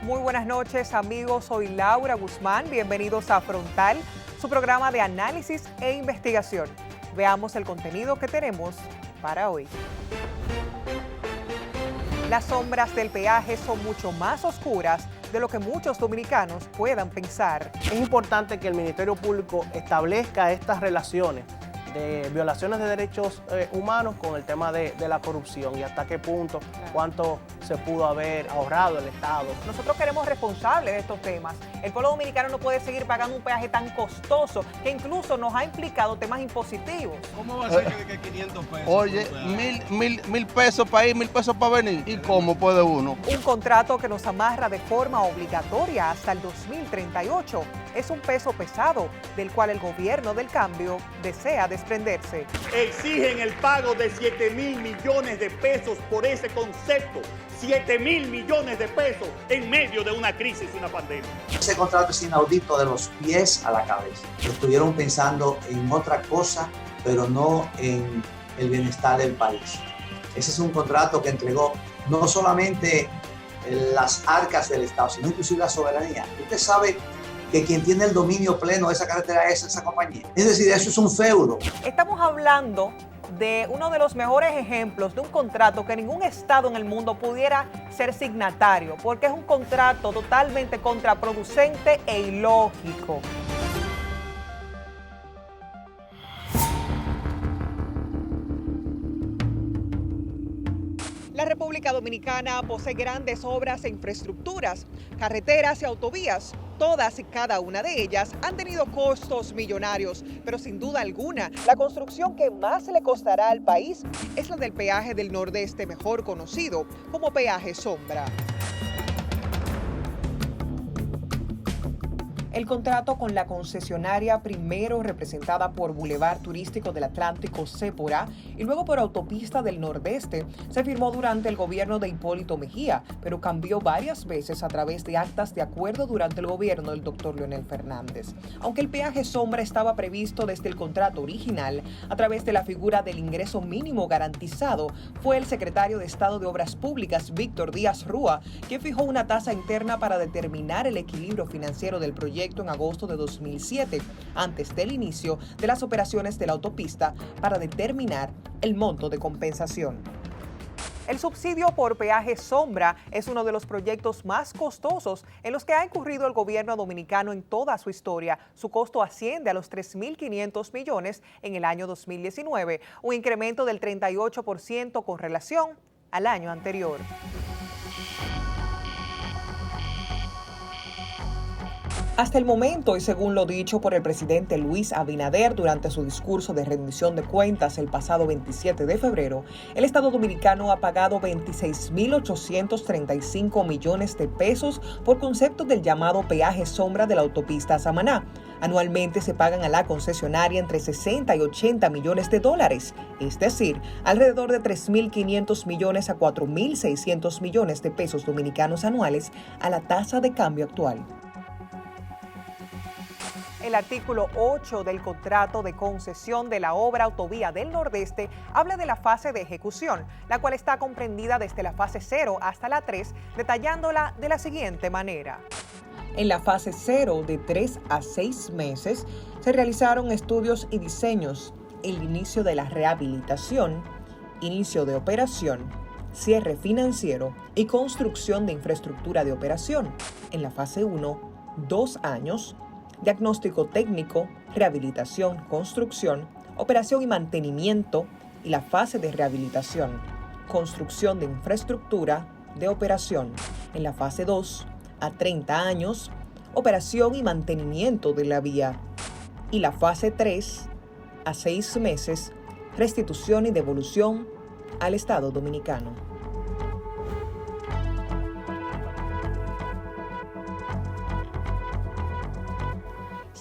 Muy buenas noches, amigos. Soy Laura Guzmán. Bienvenidos a Frontal, su programa de análisis e investigación. Veamos el contenido que tenemos para hoy. Las sombras del peaje son mucho más oscuras de lo que muchos dominicanos puedan pensar. Es importante que el Ministerio Público establezca estas relaciones de violaciones de derechos humanos con el tema de la corrupción y hasta qué punto, cuánto se pudo haber ahorrado el Estado. Nosotros queremos responsables de estos temas. El pueblo dominicano no puede seguir pagando un peaje tan costoso que incluso nos ha implicado temas impositivos. ¿Cómo va a ser que 500 pesos? Oye, mil pesos para ir, 1000 pesos para venir. ¿Y cómo puede uno? Un contrato que nos amarra de forma obligatoria hasta el 2038. Es un peso pesado del cual el gobierno del cambio desea desprenderse. Exigen el pago de 7.000 millones de pesos por ese concepto. 7.000 millones de pesos en medio de una crisis y una pandemia. Ese contrato es inaudito de los pies a la cabeza. Estuvieron pensando en otra cosa, pero no en el bienestar del país. Ese es un contrato que entregó no solamente las arcas del Estado, sino inclusive la soberanía. Usted sabe que quien tiene el dominio pleno de esa carretera es esa compañía. Es decir, eso es un feudo. Estamos hablando de uno de los mejores ejemplos de un contrato que ningún estado en el mundo pudiera ser signatario, porque es un contrato totalmente contraproducente e ilógico. La República Dominicana posee grandes obras e infraestructuras, carreteras y autovías. Todas y cada una de ellas han tenido costos millonarios, pero sin duda alguna, la construcción que más le costará al país es la del peaje del Nordeste, mejor conocido como peaje sombra. El contrato con la concesionaria, primero representada por Boulevard Turístico del Atlántico Sépora y luego por Autopista del Nordeste, se firmó durante el gobierno de Hipólito Mejía, pero cambió varias veces a través de actas de acuerdo durante el gobierno del doctor Leonel Fernández. Aunque el peaje sombra estaba previsto desde el contrato original, a través de la figura del ingreso mínimo garantizado, fue el secretario de Estado de Obras Públicas, Víctor Díaz Rúa, quien fijó una tasa interna para determinar el equilibrio financiero del proyecto en agosto de 2007, antes del inicio de las operaciones de la autopista, para determinar el monto de compensación. El subsidio por peaje sombra es uno de los proyectos más costosos en los que ha incurrido el gobierno dominicano en toda su historia. Su costo asciende a los 3.500 millones en el año 2019, un incremento del 38% con relación al año anterior. Hasta el momento, y según lo dicho por el presidente Luis Abinader durante su discurso de rendición de cuentas el pasado 27 de febrero, el Estado dominicano ha pagado 26.835 millones de pesos por concepto del llamado peaje sombra de la autopista Samaná. Anualmente se pagan a la concesionaria entre 60 y 80 millones de dólares, es decir, alrededor de 3.500 millones a 4.600 millones de pesos dominicanos anuales a la tasa de cambio actual. El artículo 8 del contrato de concesión de la obra Autovía del Nordeste habla de la fase de ejecución, la cual está comprendida desde la fase 0 hasta la 3, detallándola de la siguiente manera. En la fase 0, de 3 a 6 meses, se realizaron estudios y diseños, el inicio de la rehabilitación, inicio de operación, cierre financiero y construcción de infraestructura de operación. En la fase 1, 2 años, diagnóstico técnico, rehabilitación, construcción, operación y mantenimiento, y la fase de rehabilitación, construcción de infraestructura de operación. En la fase 2, a 30 años, operación y mantenimiento de la vía. Y la fase 3, a 6 meses, restitución y devolución al Estado dominicano.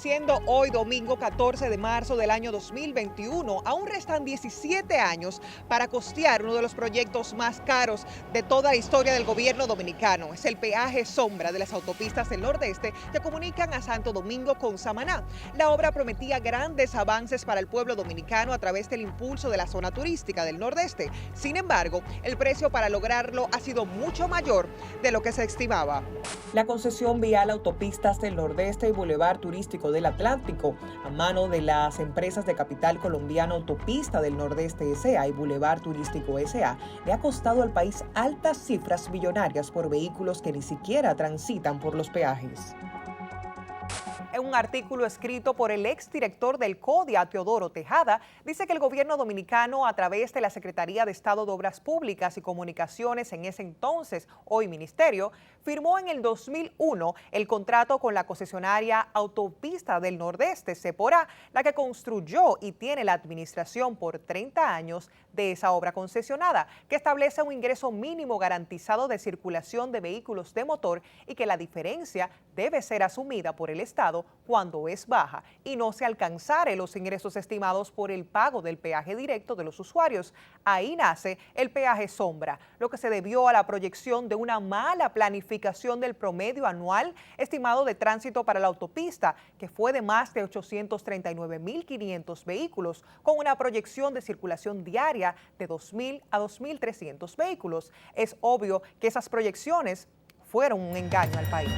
Siendo hoy domingo 14 de marzo del año 2021, aún restan 17 años para costear uno de los proyectos más caros de toda la historia del gobierno dominicano. Es el peaje sombra de las autopistas del Nordeste que comunican a Santo Domingo con Samaná. La obra prometía grandes avances para el pueblo dominicano a través del impulso de la zona turística del Nordeste. Sin embargo, el precio para lograrlo ha sido mucho mayor de lo que se estimaba. La concesión vial Autopistas del Nordeste y Boulevard Turístico del Atlántico, a mano de las empresas de capital colombiano Autopista del Nordeste S.A. y Boulevard Turístico S.A., le ha costado al país altas cifras millonarias por vehículos que ni siquiera transitan por los peajes. En un artículo escrito por el exdirector del CODIA, Teodoro Tejada, dice que el gobierno dominicano, a través de la Secretaría de Estado de Obras Públicas y Comunicaciones, en ese entonces, hoy Ministerio, firmó en el 2001 el contrato con la concesionaria Autopista del Nordeste, Sepora, la que construyó y tiene la administración por 30 años de esa obra concesionada, que establece un ingreso mínimo garantizado de circulación de vehículos de motor y que la diferencia debe ser asumida por el Estado cuando es baja y no se alcanzare los ingresos estimados por el pago del peaje directo de los usuarios. Ahí nace el peaje sombra, lo que se debió a la proyección de una mala planificación del promedio anual estimado de tránsito para la autopista, que fue de más de 839.500 vehículos, con una proyección de circulación diaria de 2.000 a 2.300 vehículos. Es obvio que esas proyecciones fueron un engaño al país.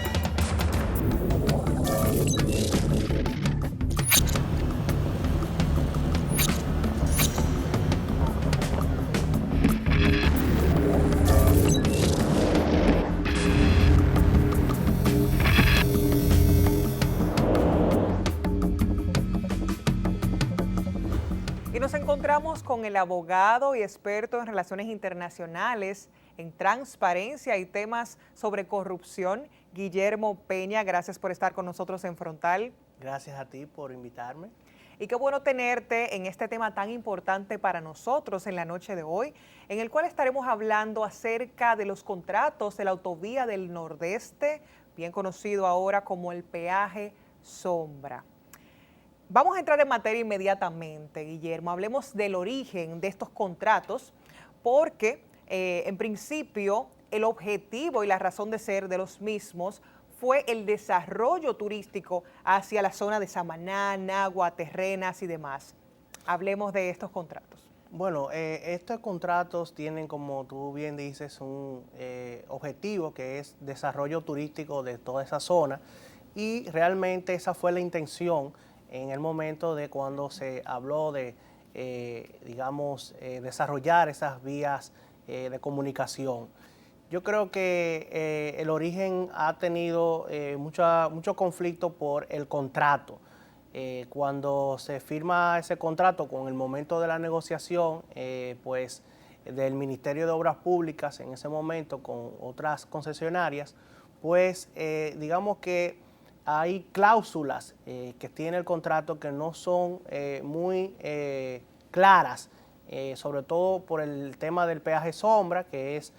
Y nos encontramos con el abogado y experto en relaciones internacionales, en transparencia y temas sobre corrupción, Guillermo Peña. Gracias por estar con nosotros en Frontal. Gracias a ti por invitarme. Y qué bueno tenerte en este tema tan importante para nosotros en la noche de hoy, en el cual estaremos hablando acerca de los contratos de la autovía del Nordeste, bien conocido ahora como el peaje sombra. Vamos a entrar en materia inmediatamente, Guillermo. Hablemos del origen de estos contratos, porque en principio el objetivo y la razón de ser de los mismos fue el desarrollo turístico hacia la zona de Samaná, Nagua, Terrenas y demás. Hablemos de estos contratos. Bueno, estos contratos tienen, como tú bien dices, un objetivo que es desarrollo turístico de toda esa zona, y realmente esa fue la intención en el momento de cuando se habló de, desarrollar esas vías de comunicación. Yo creo que el origen ha tenido mucho conflicto por el contrato. Cuando se firma ese contrato, con el momento de la negociación, pues del Ministerio de Obras Públicas en ese momento con otras concesionarias, pues digamos que hay cláusulas que tiene el contrato que no son muy claras, sobre todo por el tema del peaje sombra, que es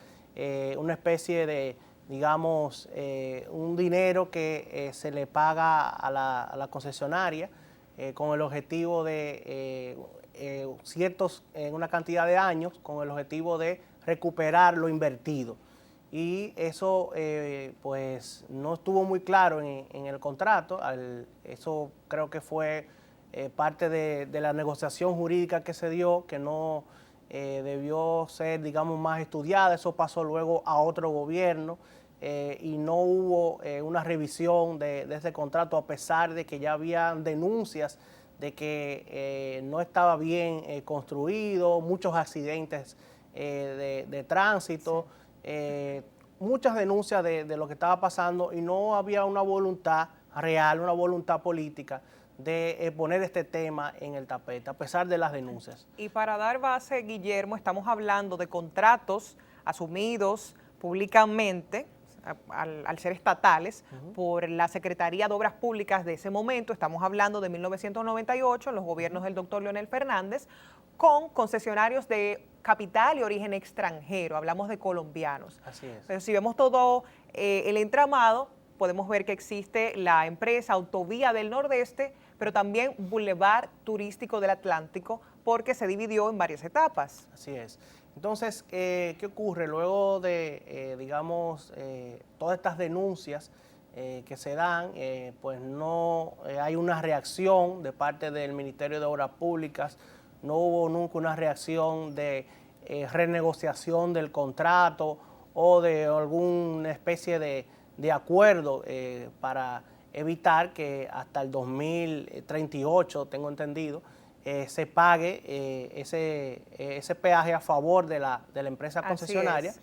una especie de, digamos, un dinero que se le paga a la concesionaria con el objetivo de una cantidad de años, con el objetivo de recuperar lo invertido. Y eso pues no estuvo muy claro en el contrato. Eso creo que fue parte de la negociación jurídica que se dio, que no debió ser, digamos, más estudiada. Eso pasó luego a otro gobierno y no hubo una revisión de ese contrato, a pesar de que ya había denuncias de que no estaba bien construido, muchos accidentes de tránsito. Sí. Muchas denuncias de lo que estaba pasando, y no había una voluntad real, una voluntad política de poner este tema en el tapete, a pesar de las denuncias. Y para dar base, Guillermo, estamos hablando de contratos asumidos públicamente, al ser estatales, por la Secretaría de Obras Públicas de ese momento. Estamos hablando de 1998, en los gobiernos del doctor Leonel Fernández, con concesionarios de capital y origen extranjero. Hablamos de colombianos. Así es. Pero si vemos todo el entramado, podemos ver que existe la empresa Autovía del Nordeste, pero también Boulevard Turístico del Atlántico, porque se dividió en varias etapas. Así es. Entonces, ¿qué ocurre? Luego de, todas estas denuncias que se dan, pues no hay una reacción de parte del Ministerio de Obras Públicas, no hubo nunca una reacción de renegociación del contrato o de alguna especie de acuerdo para evitar que hasta el 2038, tengo entendido, se pague ese peaje a favor de la empresa concesionaria,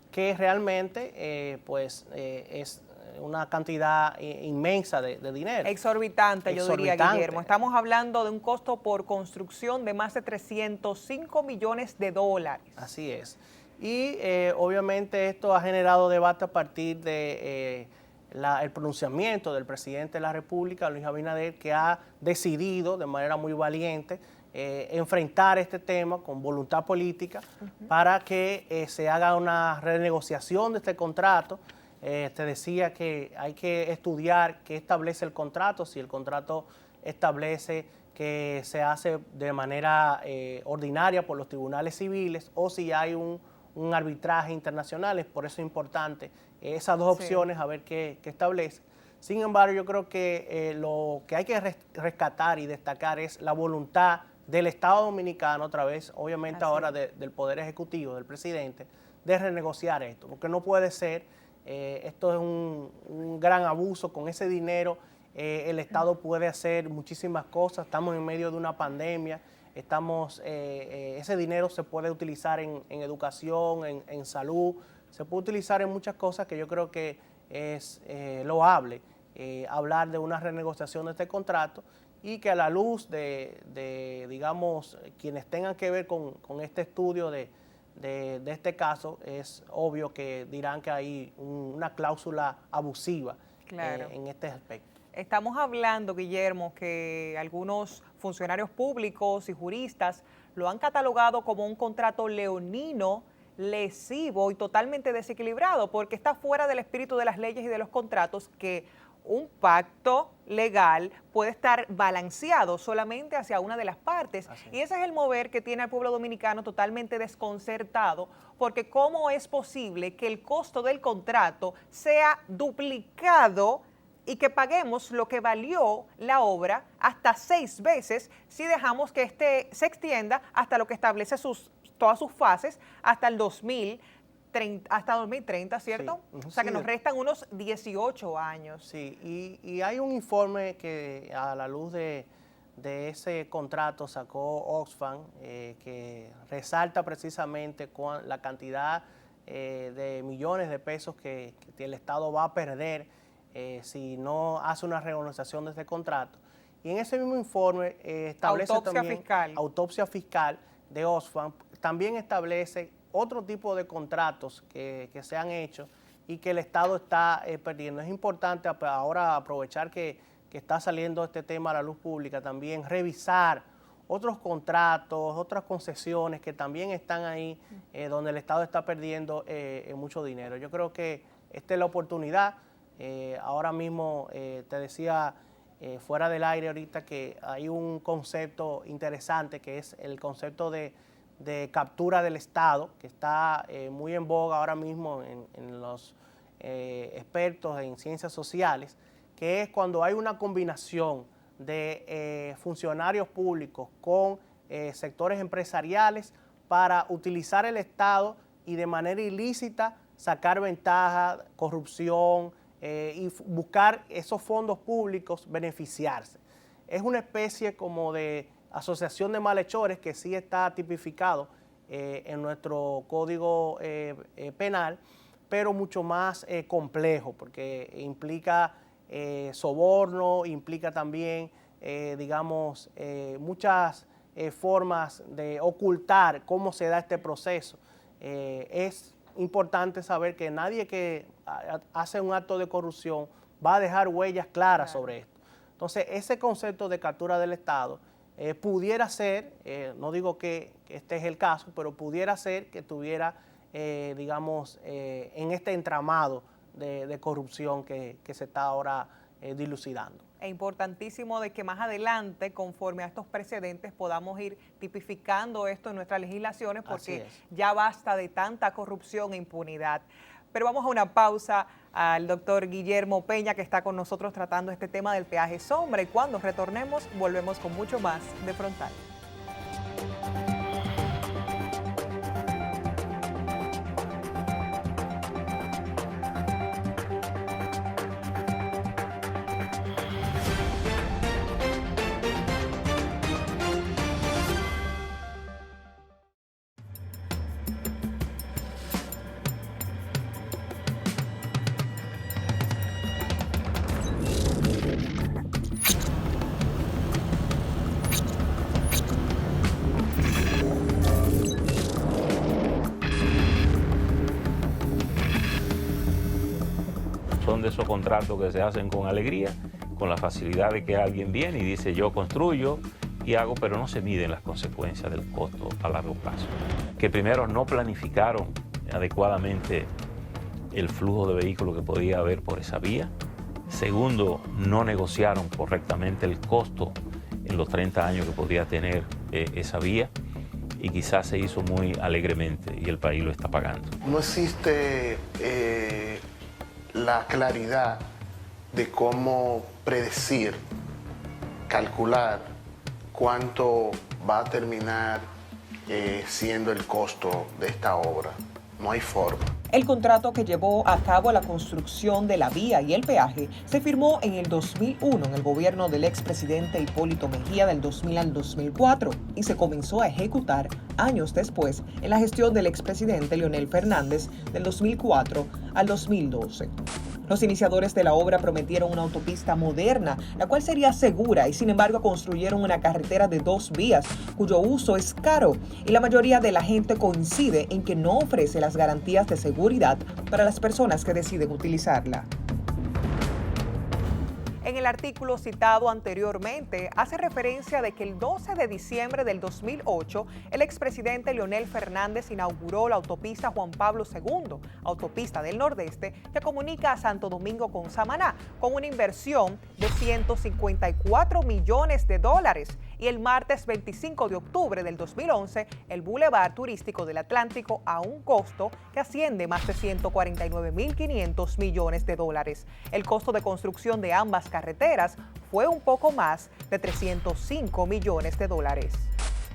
que realmente es una cantidad inmensa de dinero. Exorbitante, yo diría, Guillermo. Estamos hablando de un costo por construcción de más de 305 millones de dólares. Así es. Y obviamente esto ha generado debate a partir de el pronunciamiento del presidente de la República, Luis Abinader, que ha decidido de manera muy valiente enfrentar este tema con voluntad política para que se haga una renegociación de este contrato. Te decía que hay que estudiar qué establece el contrato, si el contrato establece que se hace de manera ordinaria por los tribunales civiles o si hay un arbitraje internacional. Por eso es importante esas dos opciones, a ver qué establece. Sin embargo, yo creo que lo que hay que rescatar y destacar es la voluntad del Estado Dominicano, otra vez, obviamente ahora del Poder Ejecutivo, del presidente, de renegociar esto, porque no puede ser, esto es un gran abuso. Con ese dinero el Estado puede hacer muchísimas cosas, estamos en medio de una pandemia, ese dinero se puede utilizar en educación, en salud, se puede utilizar en muchas cosas que yo creo que es loable hablar de una renegociación de este contrato y que a la luz de digamos, quienes tengan que ver con este estudio de este caso, es obvio que dirán que hay una cláusula abusiva en este aspecto. Estamos hablando, Guillermo, que algunos funcionarios públicos y juristas lo han catalogado como un contrato leonino, lesivo y totalmente desequilibrado, porque está fuera del espíritu de las leyes y de los contratos, que un pacto legal puede estar balanceado solamente hacia una de las partes. Y ese es el mover que tiene al pueblo dominicano totalmente desconcertado, porque ¿cómo es posible que el costo del contrato sea duplicado y que paguemos lo que valió la obra hasta 6 veces si dejamos que este se extienda hasta lo que establece todas sus fases hasta el 2030, ¿cierto? Sí. O sea que nos restan unos 18 años. Sí, y hay un informe que a la luz de ese contrato sacó Oxfam, que resalta precisamente la cantidad de millones de pesos que el Estado va a perder si no hace una renegociación de este contrato. Y en ese mismo informe establece autopsia fiscal de Oxfam, también establece otro tipo de contratos que se han hecho y que el Estado está perdiendo. Es importante ahora aprovechar que está saliendo este tema a la luz pública, también revisar otros contratos, otras concesiones que también están ahí, donde el Estado está perdiendo mucho dinero. Yo creo que esta es la oportunidad. Ahora mismo te decía fuera del aire ahorita que hay un concepto interesante que es el concepto de captura del Estado, que está muy en boga ahora mismo en los expertos en ciencias sociales, que es cuando hay una combinación de funcionarios públicos con sectores empresariales para utilizar el Estado y de manera ilícita sacar ventaja, corrupción y buscar esos fondos públicos, beneficiarse. Es una especie como de asociación de malhechores que sí está tipificado en nuestro código penal, pero mucho más complejo, porque implica soborno, implica también, digamos, muchas formas de ocultar cómo se da este proceso. Es importante saber que nadie que hace un acto de corrupción va a dejar huellas claras sobre esto. Entonces, ese concepto de captura del Estado pudiera ser, no digo que este es el caso, pero pudiera ser que tuviera, digamos, en este entramado de corrupción que se está ahora dilucidando. Es importantísimo de que más adelante, conforme a estos precedentes, podamos ir tipificando esto en nuestras legislaciones, porque ya basta de tanta corrupción e impunidad. Pero vamos a una pausa al doctor Guillermo Peña, que está con nosotros tratando este tema del peaje sombra, y cuando retornemos volvemos con mucho más de Frontal. Son de esos contratos que se hacen con alegría, con la facilidad de que alguien viene y dice yo construyo y hago, pero no se miden las consecuencias del costo a largo plazo. Que primero no planificaron adecuadamente el flujo de vehículos que podía haber por esa vía. Segundo, no negociaron correctamente el costo en los 30 años que podía tener esa vía, y quizás se hizo muy alegremente y el país lo está pagando. No existe la claridad de cómo predecir, calcular cuánto va a terminar siendo el costo de esta obra. No hay forma. El contrato que llevó a cabo la construcción de la vía y el peaje se firmó en el 2001 en el gobierno del expresidente Hipólito Mejía del 2000 al 2004 y se comenzó a ejecutar años después en la gestión del expresidente Leonel Fernández del 2004 al 2012. Los iniciadores de la obra prometieron una autopista moderna, la cual sería segura, y sin embargo construyeron una carretera de 2 vías, cuyo uso es caro, y la mayoría de la gente coincide en que no ofrece las garantías de seguridad para las personas que deciden utilizarla. En el artículo citado anteriormente, hace referencia de que el 12 de diciembre del 2008, el expresidente Leonel Fernández inauguró la autopista Juan Pablo II, autopista del Nordeste, que comunica a Santo Domingo con Samaná, con una inversión de $154 millones. Y el martes 25 de octubre del 2011, el Boulevard Turístico del Atlántico a un costo que asciende más de $149.500 millones. El costo de construcción de ambas carreteras fue un poco más de $305 millones.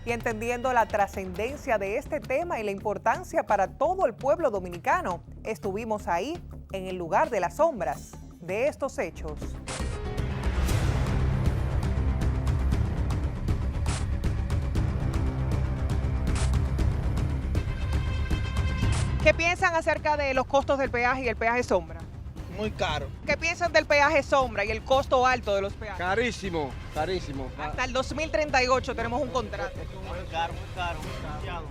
Y entendiendo la trascendencia de este tema y la importancia para todo el pueblo dominicano, estuvimos ahí, en el lugar de las sombras de estos hechos. ¿Qué piensan acerca de los costos del peaje y el peaje sombra? Muy caro. ¿Qué piensan del peaje sombra y el costo alto de los peajes? Carísimo, carísimo. Hasta el 2038 tenemos un contrato. Muy caro,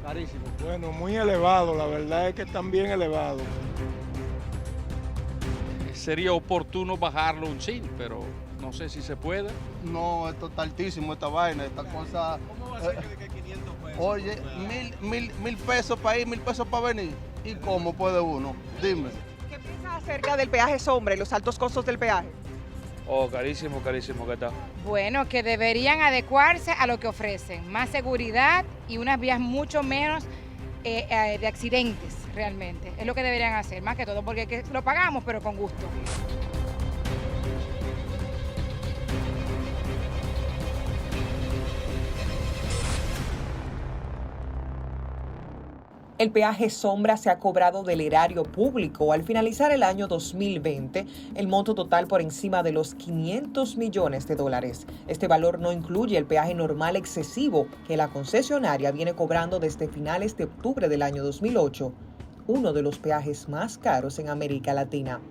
Carísimo. Bueno, muy elevado, la verdad es que están bien elevados. Sería oportuno bajarlo un chin, pero no sé si se puede. No, esto está altísimo, esta vaina, esta cosa. ¿Cómo va a ser que 500 pesos? Oye, mil pesos para ir, 1000 pesos para venir. ¿Y cómo puede uno? Dime. ¿Qué piensas acerca del peaje sombra y los altos costos del peaje? Oh, carísimo, carísimo que está. Bueno, que deberían adecuarse a lo que ofrecen, más seguridad y unas vías mucho menos de accidentes realmente. Es lo que deberían hacer, más que todo, porque lo pagamos, pero con gusto. El peaje sombra se ha cobrado del erario público. Al finalizar el año 2020, el monto total por encima de los $500 millones. Este valor no incluye el peaje normal excesivo que la concesionaria viene cobrando desde finales de octubre del año 2008, uno de los peajes más caros en América Latina.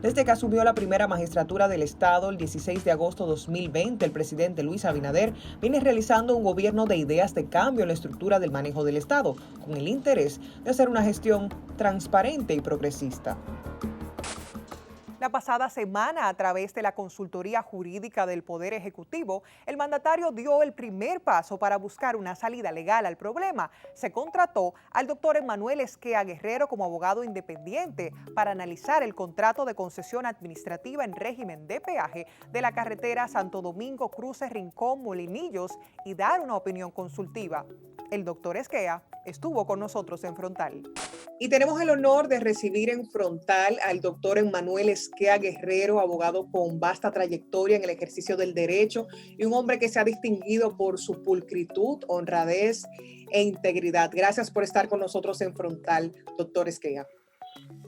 Desde que asumió la primera magistratura del Estado el 16 de agosto de 2020, el presidente Luis Abinader viene realizando un gobierno de ideas de cambio en la estructura del manejo del Estado, con el interés de hacer una gestión transparente y progresista. La pasada semana, a través de la consultoría jurídica del Poder Ejecutivo, el mandatario dio el primer paso para buscar una salida legal al problema. Se contrató al doctor Emmanuel Esquea Guerrero como abogado independiente para analizar el contrato de concesión administrativa en régimen de peaje de la carretera Santo Domingo Cruce Rincón Molinillos y dar una opinión consultiva. El doctor Esquea estuvo con nosotros en Frontal. Y tenemos el honor de recibir en Frontal al doctor Emmanuel Esquea Guerrero, abogado con vasta trayectoria en el ejercicio del derecho y un hombre que se ha distinguido por su pulcritud, honradez e integridad. Gracias por estar con nosotros en Frontal, doctor Esquea.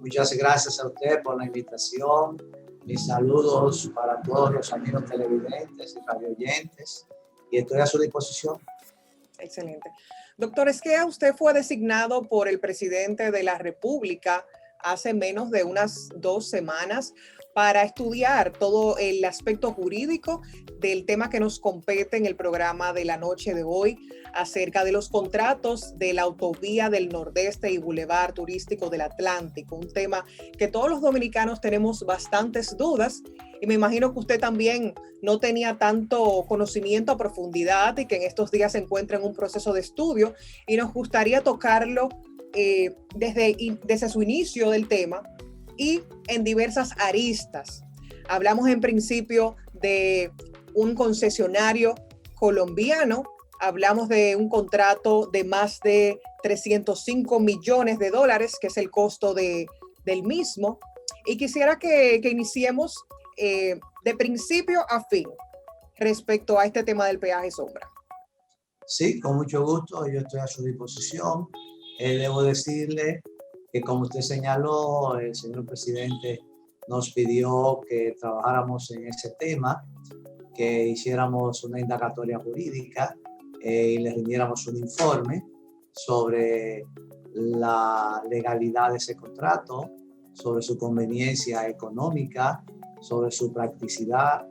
Muchas gracias a usted por la invitación. Mis saludos para todos los amigos televidentes y radioyentes y estoy a su disposición. Excelente. Doctor Esquea, usted fue designado por el presidente de la República hace menos de unas 2 semanas para estudiar todo el aspecto jurídico del tema que nos compete en el programa de la noche de hoy acerca de los contratos de la autovía del Nordeste y Boulevard Turístico del Atlántico, un tema que todos los dominicanos tenemos bastantes dudas y me imagino que usted también no tenía tanto conocimiento a profundidad y que en estos días se encuentra en un proceso de estudio y nos gustaría tocarlo desde su inicio del tema y en diversas aristas. Hablamos en principio de un concesionario colombiano, hablamos de un contrato de más de 305 millones de dólares, que es el costo del mismo, y quisiera que iniciemos de principio a fin respecto a este tema del peaje sombra. Sí, con mucho gusto, yo estoy a su disposición. Debo decirle que, como usted señaló, el señor presidente nos pidió que trabajáramos en ese tema, que hiciéramos una indagatoria jurídica y le rindiéramos un informe sobre la legalidad de ese contrato, sobre su conveniencia económica, sobre su practicidad,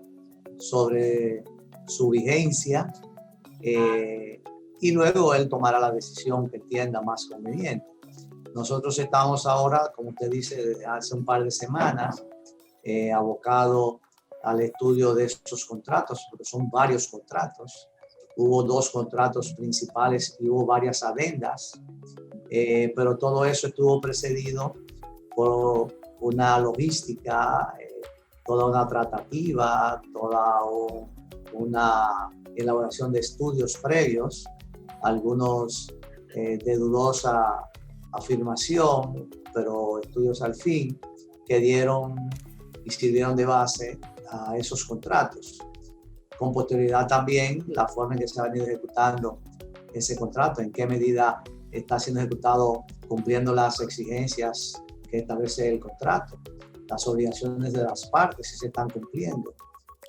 sobre su vigencia, y luego él tomará la decisión que entienda más conveniente. Nosotros estamos ahora, como usted dice, desde hace un par de semanas, abocados al estudio de estos contratos, porque son varios contratos. Hubo 2 contratos principales y hubo varias adendas, pero todo eso estuvo precedido por una logística, toda una tratativa, toda una elaboración de estudios previos, algunos de dudosa afirmación, pero estudios al fin, que dieron y sirvieron de base a esos contratos. Con posterioridad también la forma en que se ha venido ejecutando ese contrato, en qué medida está siendo ejecutado cumpliendo las exigencias que establece el contrato, las obligaciones de las partes si se están cumpliendo,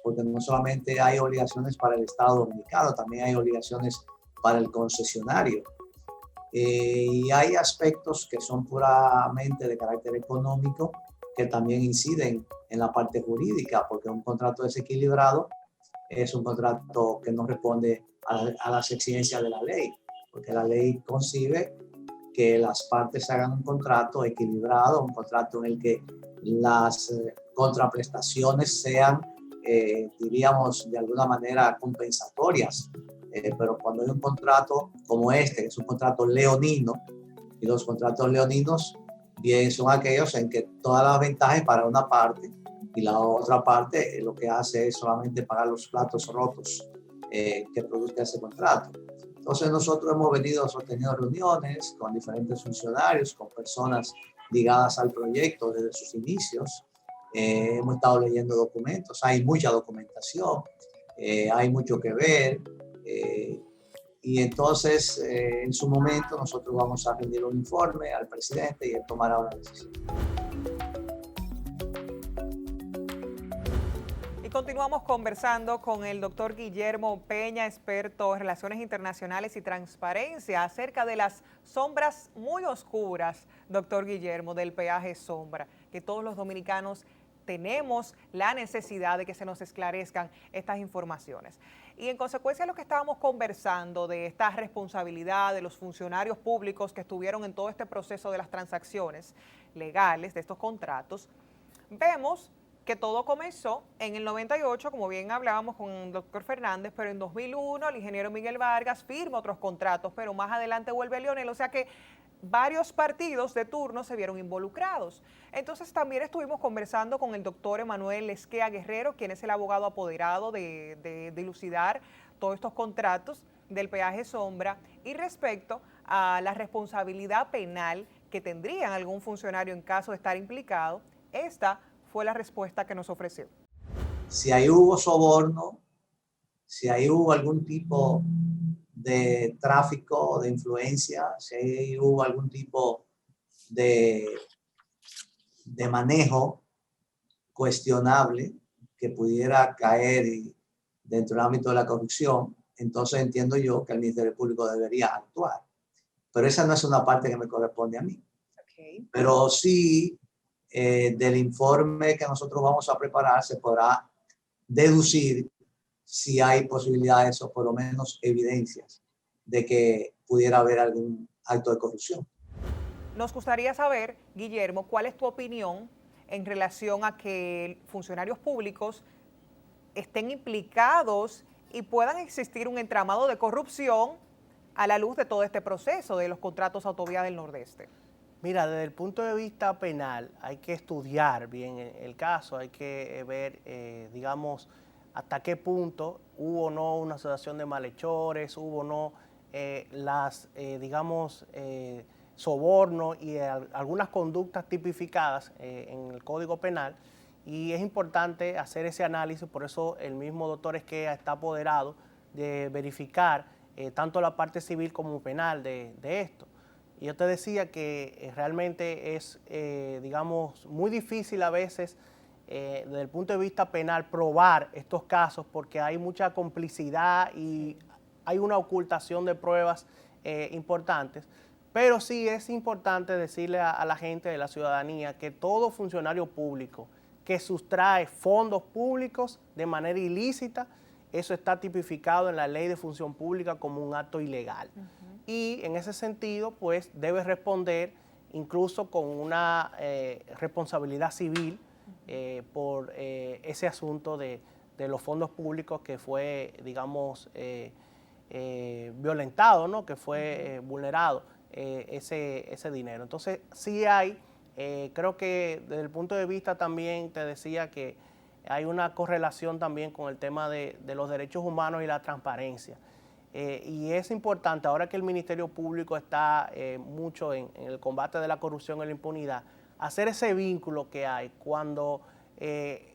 porque no solamente hay obligaciones para el Estado dominicano, también hay obligaciones para el concesionario. Y hay aspectos que son puramente de carácter económico que también inciden en la parte jurídica, porque un contrato desequilibrado es un contrato que no responde a las exigencias de la ley, porque la ley concibe que las partes hagan un contrato equilibrado, un contrato en el que las contraprestaciones sean, diríamos, de alguna manera compensatorias. Pero cuando hay un contrato como este, que es un contrato leonino, y los contratos leoninos bien son aquellos en que todas las ventajas para una parte y la otra parte lo que hace es solamente pagar los platos rotos que produzca ese contrato. Entonces nosotros hemos venido sosteniendo reuniones con diferentes funcionarios, con personas ligadas al proyecto desde sus inicios. Hemos estado leyendo documentos, hay mucha documentación, hay mucho que ver. Y entonces, en su momento, nosotros vamos a rendir un informe al presidente y él tomará una decisión. Y continuamos conversando con el doctor Guillermo Peña, experto en relaciones internacionales y transparencia, acerca de las sombras muy oscuras, doctor Guillermo, del peaje sombra, que todos los dominicanos tenemos la necesidad de que se nos esclarezcan estas informaciones. Y en consecuencia de lo que estábamos conversando de esta responsabilidad de los funcionarios públicos que estuvieron en todo este proceso de las transacciones legales de estos contratos, vemos que todo comenzó en el 98, como bien hablábamos con el doctor Fernández, pero en 2001 el ingeniero Miguel Vargas firma otros contratos, pero más adelante vuelve Leonel, o sea que varios partidos de turno se vieron involucrados. Entonces también estuvimos conversando con el doctor Emanuel Esquea Guerrero, quien es el abogado apoderado de dilucidar todos estos contratos del peaje sombra y respecto a la responsabilidad penal que tendrían algún funcionario en caso de estar implicado. Esta fue la respuesta que nos ofreció. Si ahí hubo soborno, si ahí hubo algún tipo de tráfico, de influencia, si ahí hubo algún tipo de manejo cuestionable que pudiera caer dentro del ámbito de la corrupción, entonces entiendo yo que el Ministerio Público debería actuar. Pero esa no es una parte que me corresponde a mí. Okay. Pero sí, del informe que nosotros vamos a preparar se podrá deducir si hay posibilidades o por lo menos evidencias de que pudiera haber algún acto de corrupción. Nos gustaría saber, Guillermo, ¿cuál es tu opinión en relación a que funcionarios públicos estén implicados y puedan existir un entramado de corrupción a la luz de todo este proceso de los contratos Autovía del Nordeste? Mira, desde el punto de vista penal hay que estudiar bien el caso, hay que ver, digamos, hasta qué punto hubo o no una asociación de malhechores, hubo o no digamos, soborno y algunas conductas tipificadas en el Código Penal. Y es importante hacer ese análisis, por eso el mismo doctor Esquea está apoderado de verificar tanto la parte civil como penal de esto. Y yo te decía que realmente es, digamos, muy difícil a veces desde el punto de vista penal probar estos casos porque hay mucha complicidad y hay una ocultación de pruebas importantes. Pero sí es importante decirle a la gente de la ciudadanía que todo funcionario público que sustrae fondos públicos de manera ilícita, eso está tipificado en la Ley de Función Pública como un acto ilegal. Y en ese sentido, pues, debe responder incluso con una responsabilidad civil por ese asunto de los fondos públicos que fue, digamos, violentado, ¿no? Que fue vulnerado ese dinero. Entonces, sí hay, creo que desde el punto de vista también te decía que hay una correlación también con el tema de los derechos humanos y la transparencia. Y es importante, ahora que el Ministerio Público está mucho en el combate de la corrupción y la impunidad, hacer ese vínculo que hay cuando,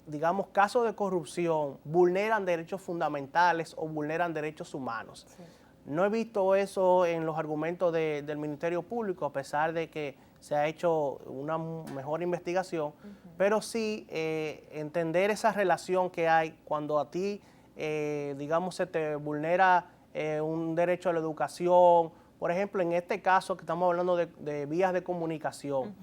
digamos, casos de corrupción vulneran derechos fundamentales o vulneran derechos humanos. Sí. No he visto eso en los argumentos del Ministerio Público, a pesar de que se ha hecho una mejor investigación, pero sí entender esa relación que hay cuando a ti, digamos, se te vulnera un derecho a la educación. Por ejemplo, en este caso que estamos hablando de vías de comunicación,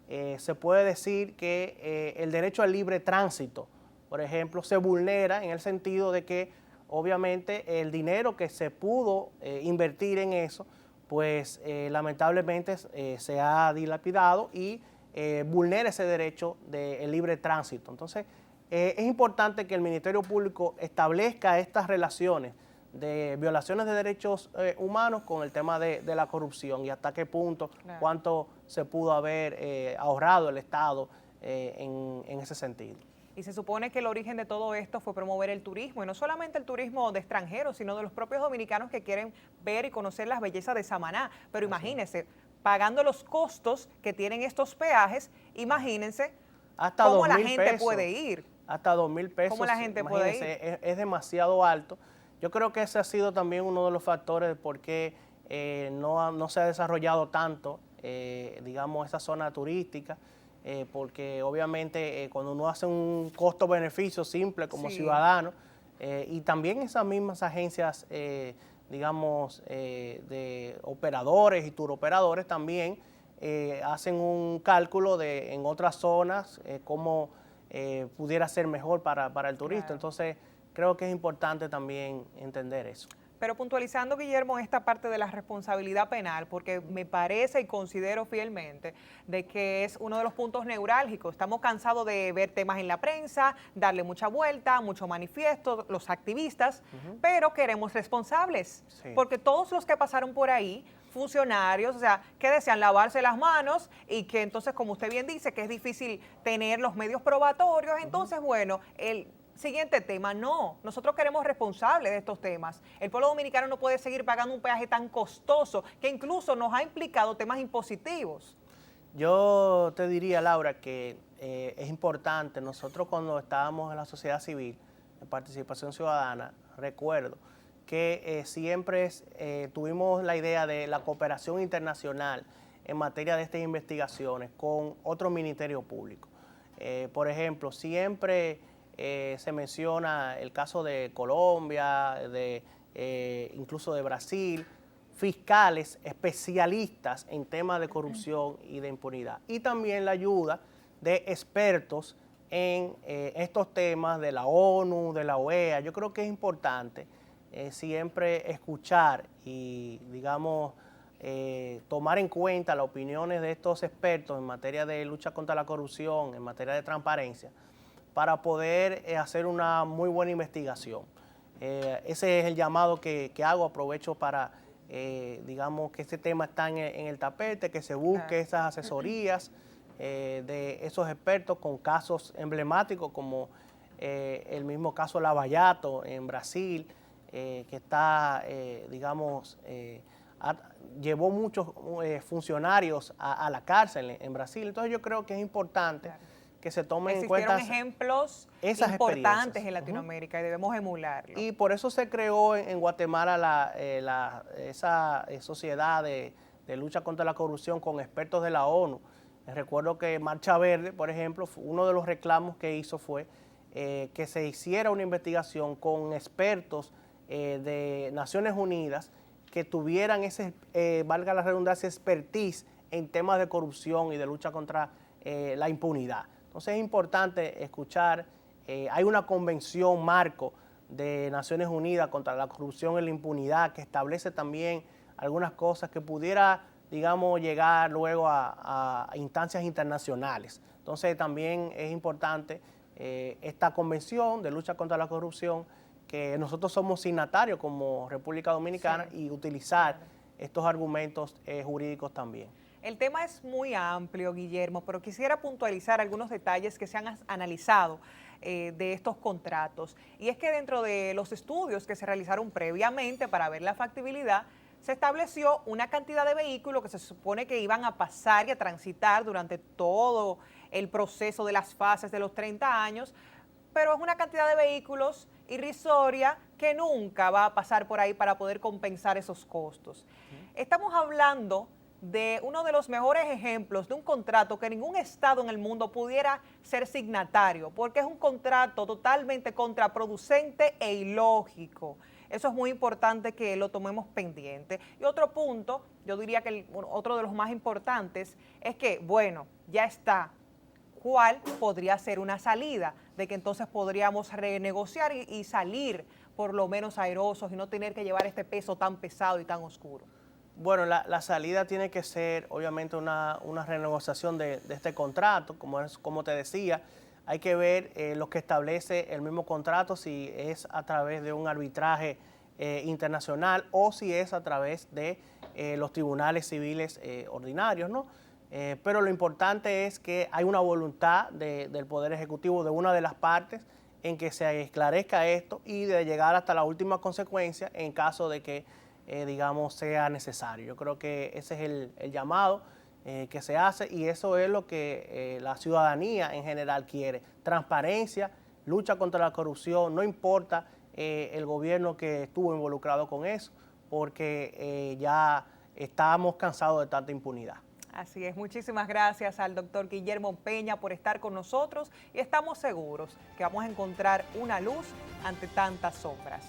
se puede decir que el derecho al libre tránsito, por ejemplo, se vulnera en el sentido de que obviamente el dinero que se pudo invertir en eso, pues lamentablemente se ha dilapidado y vulnera ese derecho del libre tránsito. Entonces, es importante que el Ministerio Público establezca estas relaciones de violaciones de derechos humanos con el tema de la corrupción y hasta qué punto, claro, cuánto se pudo haber ahorrado el Estado en ese sentido. Y se supone que el origen de todo esto fue promover el turismo, y no solamente el turismo de extranjeros, sino de los propios dominicanos que quieren ver y conocer las bellezas de Samaná. Pero imagínense, pagando los costos que tienen estos peajes, imagínense hasta cómo la gente puede ir. Hasta 2,000 pesos. ¿Cómo la gente puede ir? Es demasiado alto. Yo creo que ese ha sido también uno de los factores de por qué no se ha desarrollado tanto, digamos, esa zona turística. Porque obviamente cuando uno hace un costo-beneficio simple como ciudadano, y también esas mismas agencias, digamos, de operadores y turoperadores también hacen un cálculo de en otras zonas cómo pudiera ser mejor para el turista. Claro. Entonces creo que es importante también entender eso. Pero puntualizando, Guillermo, esta parte de la responsabilidad penal, porque me parece y considero fielmente de que es uno de los puntos neurálgicos. Estamos cansados de ver temas en la prensa, darle mucha vuelta, mucho manifiesto, los activistas, pero queremos responsables, porque todos los que pasaron por ahí, funcionarios, o sea, que desean lavarse las manos y que entonces, como usted bien dice, que es difícil tener los medios probatorios, entonces, bueno, el siguiente tema, no, nosotros queremos responsables de estos temas. El pueblo dominicano no puede seguir pagando un peaje tan costoso que incluso nos ha implicado temas impositivos. Yo te diría, Laura, que es importante, nosotros cuando estábamos en la sociedad civil, en participación ciudadana, recuerdo que siempre tuvimos la idea de la cooperación internacional en materia de estas investigaciones con otro ministerio público. Por ejemplo, siempre se menciona el caso de Colombia, incluso de Brasil, fiscales especialistas en temas de corrupción y de impunidad. Y también la ayuda de expertos en estos temas de la ONU, de la OEA. Yo creo que es importante siempre escuchar y, digamos, tomar en cuenta las opiniones de estos expertos en materia de lucha contra la corrupción, en materia de transparencia, para poder hacer una muy buena investigación. Ese es el llamado que hago. Aprovecho para, digamos, que este tema está en el tapete, que se busque esas asesorías de esos expertos con casos emblemáticos como el mismo caso Lavallato en Brasil, que está, digamos, llevó muchos funcionarios a la cárcel en Brasil. Entonces yo creo que es importante que se tomen en cuenta ejemplos esas importantes en Latinoamérica y debemos emularlo. Y por eso se creó en Guatemala esa sociedad de lucha contra la corrupción con expertos de la ONU. Recuerdo que Marcha Verde, por ejemplo, uno de los reclamos que hizo fue que se hiciera una investigación con expertos de Naciones Unidas que tuvieran ese, valga la redundancia, expertise en temas de corrupción y de lucha contra la impunidad. Entonces es importante escuchar, hay una convención marco de Naciones Unidas contra la corrupción y la impunidad que establece también algunas cosas que pudiera, digamos, llegar luego a instancias internacionales. Entonces también es importante esta convención de lucha contra la corrupción, que nosotros somos signatarios como República Dominicana, y utilizar estos argumentos jurídicos también. El tema es muy amplio, Guillermo, pero quisiera puntualizar algunos detalles que se han analizado de estos contratos. Y es que dentro de los estudios que se realizaron previamente para ver la factibilidad, se estableció una cantidad de vehículos que se supone que iban a pasar y a transitar durante todo el proceso de las fases de los 30 años, pero es una cantidad de vehículos irrisoria que nunca va a pasar por ahí para poder compensar esos costos. Estamos hablando de uno de los mejores ejemplos de un contrato que ningún estado en el mundo pudiera ser signatario, porque es un contrato totalmente contraproducente e ilógico. Eso es muy importante que lo tomemos pendiente. Y otro punto, yo diría que otro de los más importantes, es que, bueno, ya está. ¿Cuál podría ser una salida? De que entonces podríamos renegociar y salir por lo menos airosos y no tener que llevar este peso tan pesado y tan oscuro. Bueno, la salida tiene que ser obviamente una renegociación de este contrato, como te decía. Hay que ver lo que establece el mismo contrato, si es a través de un arbitraje internacional o si es a través de los tribunales civiles ordinarios, ¿no? Pero lo importante es que hay una voluntad del Poder Ejecutivo, de una de las partes, en que se esclarezca esto y de llegar hasta la última consecuencia en caso de que, digamos, sea necesario. Yo creo que ese es el llamado que se hace, y eso es lo que la ciudadanía en general quiere. Transparencia, lucha contra la corrupción, no importa el gobierno que estuvo involucrado con eso, porque ya estamos cansados de tanta impunidad. Así es, muchísimas gracias al doctor Guillermo Peña por estar con nosotros, y estamos seguros que vamos a encontrar una luz ante tantas sombras.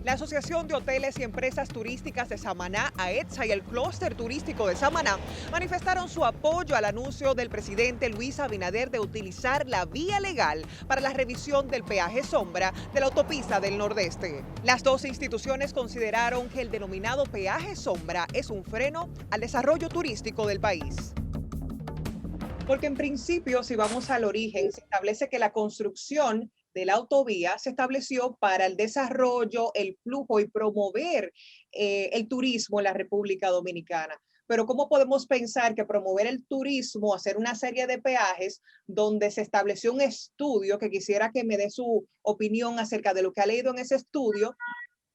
La Asociación de Hoteles y Empresas Turísticas de Samaná, AETSA, y el Clúster Turístico de Samaná manifestaron su apoyo al anuncio del presidente Luis Abinader de utilizar la vía legal para la revisión del peaje sombra de la autopista del Nordeste. Las dos instituciones consideraron que el denominado peaje sombra es un freno al desarrollo turístico del país. Porque en principio, si vamos al origen, se establece que la construcción de la autovía se estableció para el desarrollo, el flujo y promover el turismo en la República Dominicana. Pero ¿cómo podemos pensar que promover el turismo, hacer una serie de peajes donde se estableció un estudio, que quisiera que me dé su opinión acerca de lo que ha leído en ese estudio?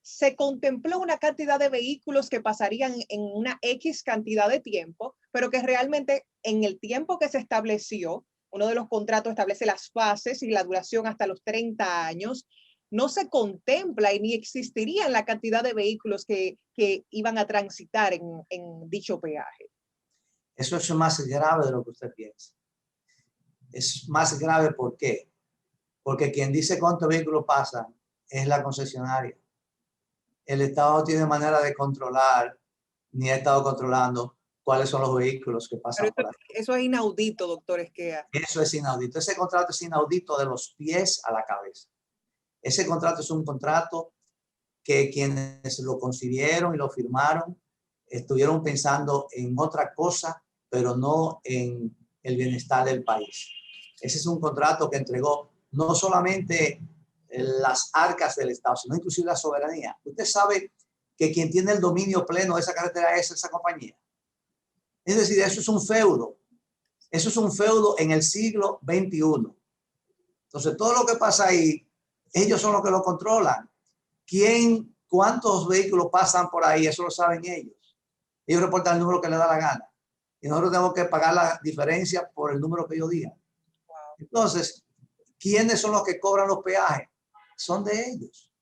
Se contempló una cantidad de vehículos que pasarían en una X cantidad de tiempo, pero que realmente en el tiempo que se estableció, uno de los contratos establece las fases y la duración hasta los 30 años, no se contempla y ni existirían la cantidad de vehículos que iban a transitar en dicho peaje. Eso es más grave de lo que usted piensa. Es más grave, ¿por qué? Porque quien dice cuántos vehículos pasan es la concesionaria. El Estado no tiene manera de controlar, ni ha estado controlando cuáles son los vehículos que pasan por ahí. Eso es inaudito, doctor Esquea. Eso es inaudito. Ese contrato es inaudito de los pies a la cabeza. Ese contrato es un contrato que quienes lo concibieron y lo firmaron estuvieron pensando en otra cosa, pero no en el bienestar del país. Ese es un contrato que entregó no solamente las arcas del Estado, sino inclusive la soberanía. Usted sabe que quien tiene el dominio pleno de esa carretera es esa compañía. Es decir, eso es un feudo. Eso es un feudo en el siglo XXI. Entonces, todo lo que pasa ahí, ellos son los que lo controlan. ¿Cuántos vehículos pasan por ahí? Eso lo saben ellos. Ellos reportan el número que les da la gana. Y nosotros tenemos que pagar la diferencia por el número que ellos digan. Entonces, ¿quiénes son los que cobran los peajes? Son de ellos.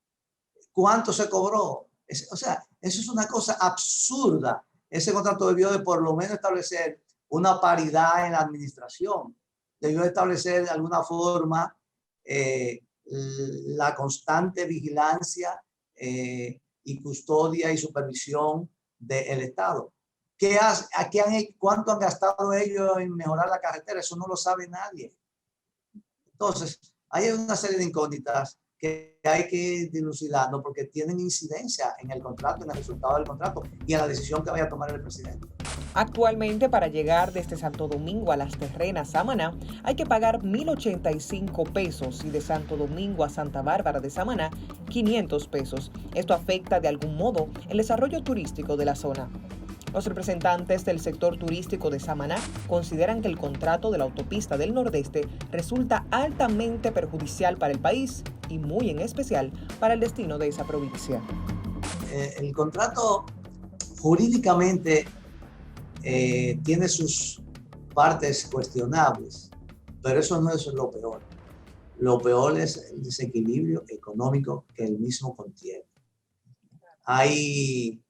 ¿Cuánto se cobró? O sea, eso es una cosa absurda. Ese contrato debió de por lo menos establecer una paridad en la administración. Debió de establecer de alguna forma la constante vigilancia y custodia y supervisión del Estado. ¿Cuánto han gastado ellos en mejorar la carretera? Eso no lo sabe nadie. Entonces, hay una serie de incógnitas que hay que ir dilucidando porque tienen incidencia en el contrato, en el resultado del contrato y en la decisión que vaya a tomar el presidente. Actualmente, para llegar desde Santo Domingo a Las Terrenas, Samaná, hay que pagar 1,085 pesos y de Santo Domingo a Santa Bárbara de Samaná, 500 pesos. Esto afecta de algún modo el desarrollo turístico de la zona. Los representantes del sector turístico de Samaná consideran que el contrato de la autopista del Nordeste resulta altamente perjudicial para el país y muy en especial para el destino de esa provincia. El contrato jurídicamente tiene sus partes cuestionables, pero eso no es lo peor. Lo peor es el desequilibrio económico que el mismo contiene. Hay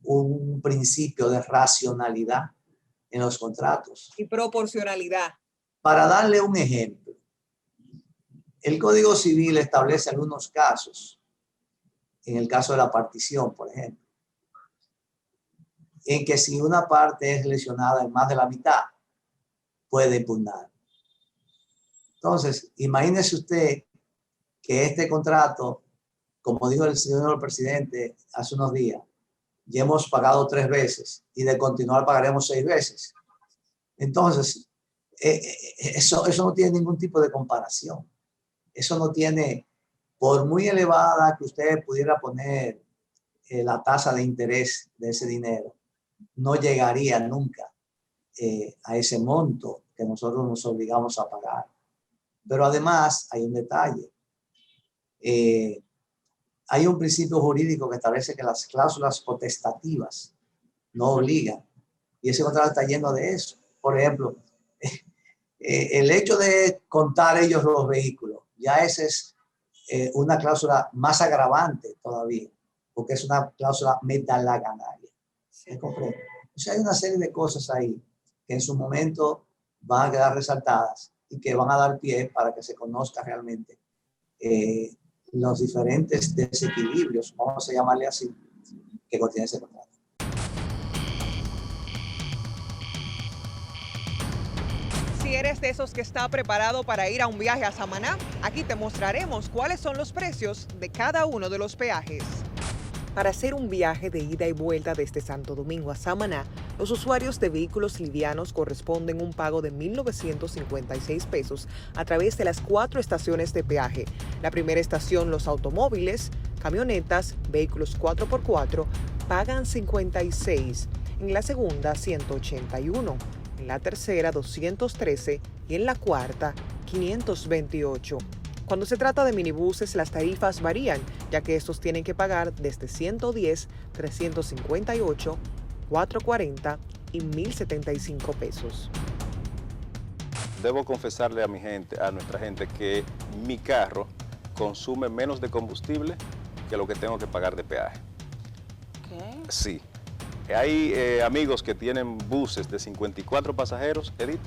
un principio de racionalidad en los contratos. Y proporcionalidad. Para darle un ejemplo, el Código Civil establece algunos casos, en el caso de la partición, por ejemplo, en que si una parte es lesionada en más de la mitad, puede impugnar. Entonces, imagínese usted que este contrato, como dijo el señor presidente hace unos días, ya hemos pagado 3 veces y de continuar pagaremos 6 veces. Entonces, eso no tiene ningún tipo de comparación. Eso no tiene, por muy elevada que usted pudiera poner la tasa de interés de ese dinero, no llegaría nunca a ese monto que nosotros nos obligamos a pagar. Pero además hay un detalle. Hay un principio jurídico que establece que las cláusulas potestativas no obligan. Y ese contrato está lleno de eso. Por ejemplo, el hecho de contar ellos los vehículos, ya esa es una cláusula más agravante todavía, porque es una cláusula metalaganaria. ¿Me comprende? O sea, hay una serie de cosas ahí que en su momento van a quedar resaltadas y que van a dar pie para que se conozca realmente los diferentes desequilibrios, vamos a llamarle así, que contiene ese contrato. Si eres de esos que está preparado para ir a un viaje a Samaná, aquí te mostraremos cuáles son los precios de cada uno de los peajes. Para hacer un viaje de ida y vuelta desde Santo Domingo a Samaná, los usuarios de vehículos livianos corresponden un pago de 1.956 pesos a través de las 4 estaciones de peaje. La primera estación, los automóviles, camionetas, vehículos 4x4, pagan 56. En la segunda, 181. En la tercera, 213. Y en la cuarta, 528. Cuando se trata de minibuses, las tarifas varían, ya que estos tienen que pagar desde 110, 358, 440 y 1.075 pesos. Debo confesarle a nuestra gente, que mi carro consume menos de combustible que lo que tengo que pagar de peaje. ¿Qué? Sí. Hay amigos que tienen buses de 54 pasajeros, Edith,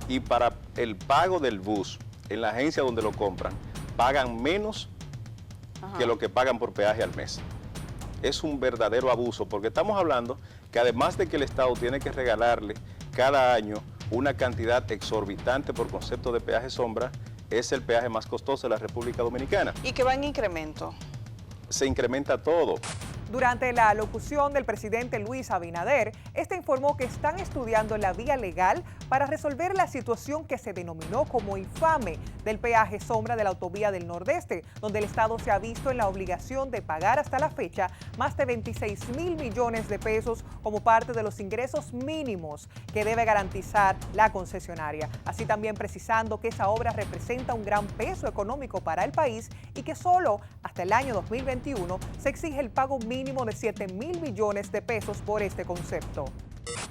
y para el pago del bus, en la agencia donde lo compran, pagan menos que lo que pagan por peaje al mes. Es un verdadero abuso, porque estamos hablando que además de que el Estado tiene que regalarle cada año una cantidad exorbitante por concepto de peaje sombra, es el peaje más costoso de la República Dominicana. ¿Y que va en incremento? Se incrementa todo. Durante la locución del presidente Luis Abinader, este informó que están estudiando la vía legal para resolver la situación que se denominó como infame del peaje sombra de la autovía del Nordeste, donde el Estado se ha visto en la obligación de pagar hasta la fecha más de 26.000 millones de pesos como parte de los ingresos mínimos que debe garantizar la concesionaria. Así también precisando que esa obra representa un gran peso económico para el país y que solo hasta el año 2021 se exige el pago mínimo de 7.000 millones de pesos por este concepto.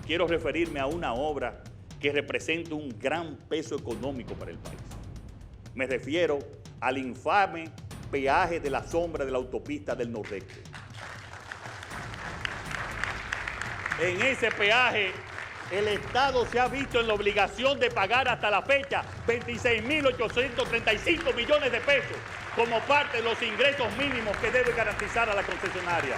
Quiero referirme a una obra que representa un gran peso económico para el país. Me refiero al infame peaje de la sombra de la autopista del Nordeste. En ese peaje, el Estado se ha visto en la obligación de pagar hasta la fecha 26.835 millones de pesos como parte de los ingresos mínimos que debe garantizar a la concesionaria.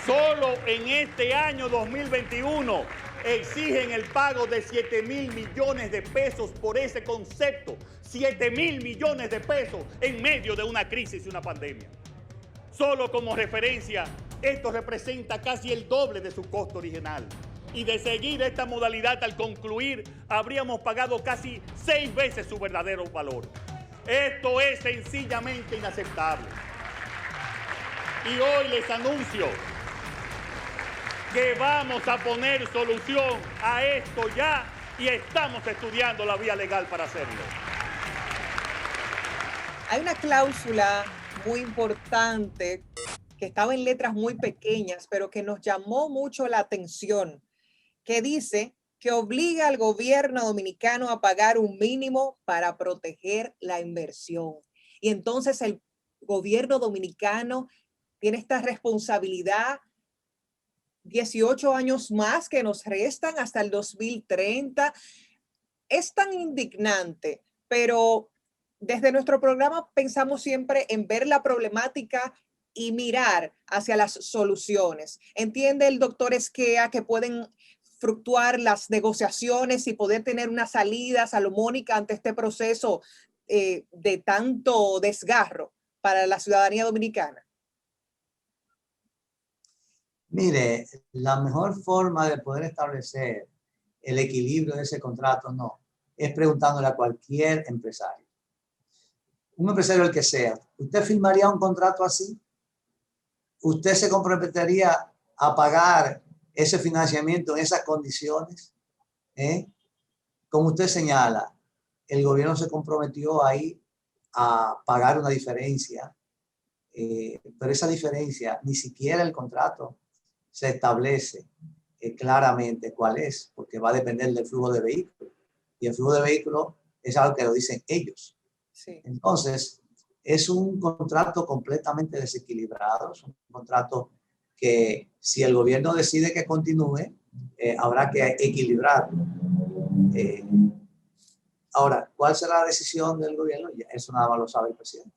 Solo en este año 2021 exigen el pago de 7.000 millones de pesos por ese concepto. 7.000 millones de pesos en medio de una crisis y una pandemia. Solo como referencia, esto representa casi el doble de su costo original. Y de seguir esta modalidad al concluir, habríamos pagado casi 6 veces su verdadero valor. Esto es sencillamente inaceptable. Y hoy les anuncio que vamos a poner solución a esto ya y estamos estudiando la vía legal para hacerlo. Hay una cláusula muy importante que estaba en letras muy pequeñas, pero que nos llamó mucho la atención, que dice que obliga al gobierno dominicano a pagar un mínimo para proteger la inversión. Y entonces el gobierno dominicano tiene esta responsabilidad 18 años más que nos restan hasta el 2030. Es tan indignante, pero desde nuestro programa pensamos siempre en ver la problemática y mirar hacia las soluciones. ¿Entiende el doctor Esquea que pueden fructuar las negociaciones y poder tener una salida salomónica ante este proceso de tanto desgarro para la ciudadanía dominicana? Mire, la mejor forma de poder establecer el equilibrio de ese contrato es preguntándole a cualquier empresario. Un empresario el que sea, ¿usted firmaría un contrato así? ¿Usted se comprometería a pagar ese financiamiento en esas condiciones? Como usted señala, el gobierno se comprometió ahí a pagar una diferencia, pero esa diferencia ni siquiera el contrato se establece claramente cuál es, porque va a depender del flujo de vehículos. Y el flujo de vehículos es algo que lo dicen ellos. Sí. Entonces, es un contrato completamente desequilibrado, es un contrato que si el gobierno decide que continúe, habrá que equilibrarlo. Ahora, ¿cuál será la decisión del gobierno? Eso nada más lo sabe el presidente.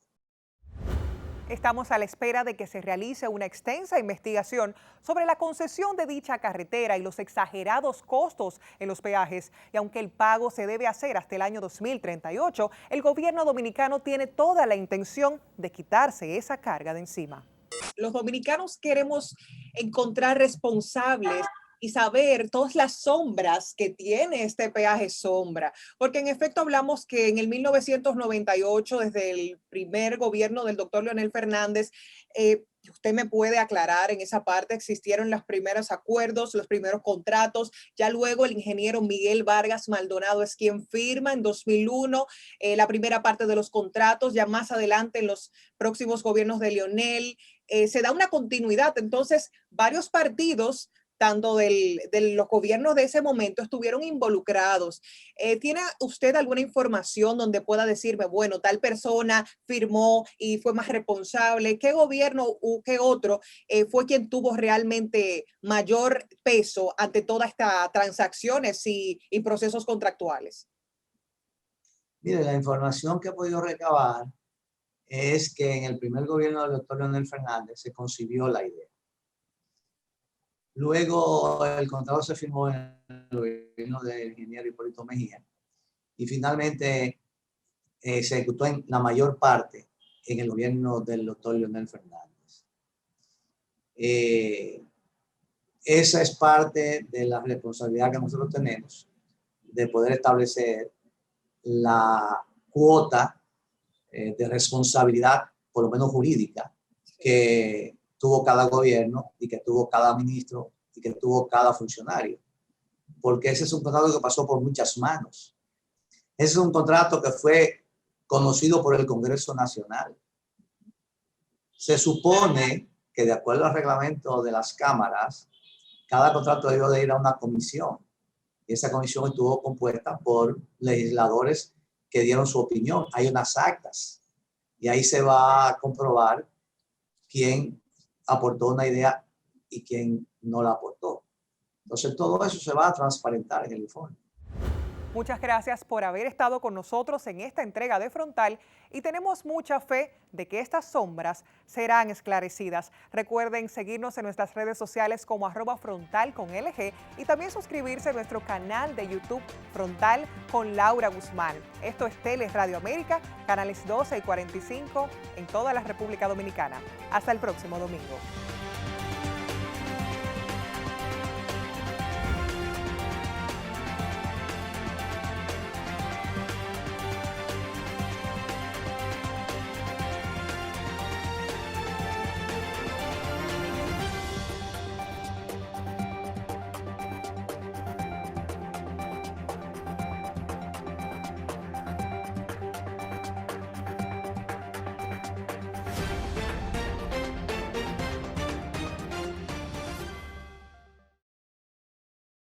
Estamos a la espera de que se realice una extensa investigación sobre la concesión de dicha carretera y los exagerados costos en los peajes. Y aunque el pago se debe hacer hasta el año 2038, el gobierno dominicano tiene toda la intención de quitarse esa carga de encima. Los dominicanos queremos encontrar responsables y saber todas las sombras que tiene este peaje sombra, porque en efecto hablamos que en el 1998, desde el primer gobierno del doctor Leonel Fernández, usted me puede aclarar en esa parte, existieron los primeros acuerdos, los primeros contratos, ya luego el ingeniero Miguel Vargas Maldonado es quien firma en 2001 la primera parte de los contratos, ya más adelante en los próximos gobiernos de Leonel, se da una continuidad, entonces varios partidos tanto de los gobiernos de ese momento estuvieron involucrados. ¿Tiene usted alguna información donde pueda decirme, bueno, tal persona firmó y fue más responsable? ¿Qué gobierno o qué otro fue quien tuvo realmente mayor peso ante todas estas transacciones y procesos contractuales? Mire, la información que he podido recabar es que en el primer gobierno del doctor Leonel Fernández se concibió la idea. Luego el contrato se firmó en el gobierno del ingeniero Hipólito Mejía y finalmente se ejecutó en la mayor parte en el gobierno del doctor Leonel Fernández. Esa es parte de la responsabilidad que nosotros tenemos de poder establecer la cuota de responsabilidad, por lo menos jurídica, que tuvo cada gobierno y que tuvo cada ministro y que tuvo cada funcionario. Porque ese es un contrato que pasó por muchas manos. Ese es un contrato que fue conocido por el Congreso Nacional. Se supone que de acuerdo al reglamento de las cámaras, cada contrato debió de ir a una comisión. Y esa comisión estuvo compuesta por legisladores que dieron su opinión. Hay unas actas y ahí se va a comprobar quién aportó una idea y quién no la aportó. Entonces todo eso se va a transparentar en el informe. Muchas gracias por haber estado con nosotros en esta entrega de Frontal y tenemos mucha fe de que estas sombras serán esclarecidas. Recuerden seguirnos en nuestras redes sociales como @frontal_LG y también suscribirse a nuestro canal de YouTube Frontal con Laura Guzmán. Esto es Teleradio América, canales 12 y 45 en toda la República Dominicana. Hasta el próximo domingo.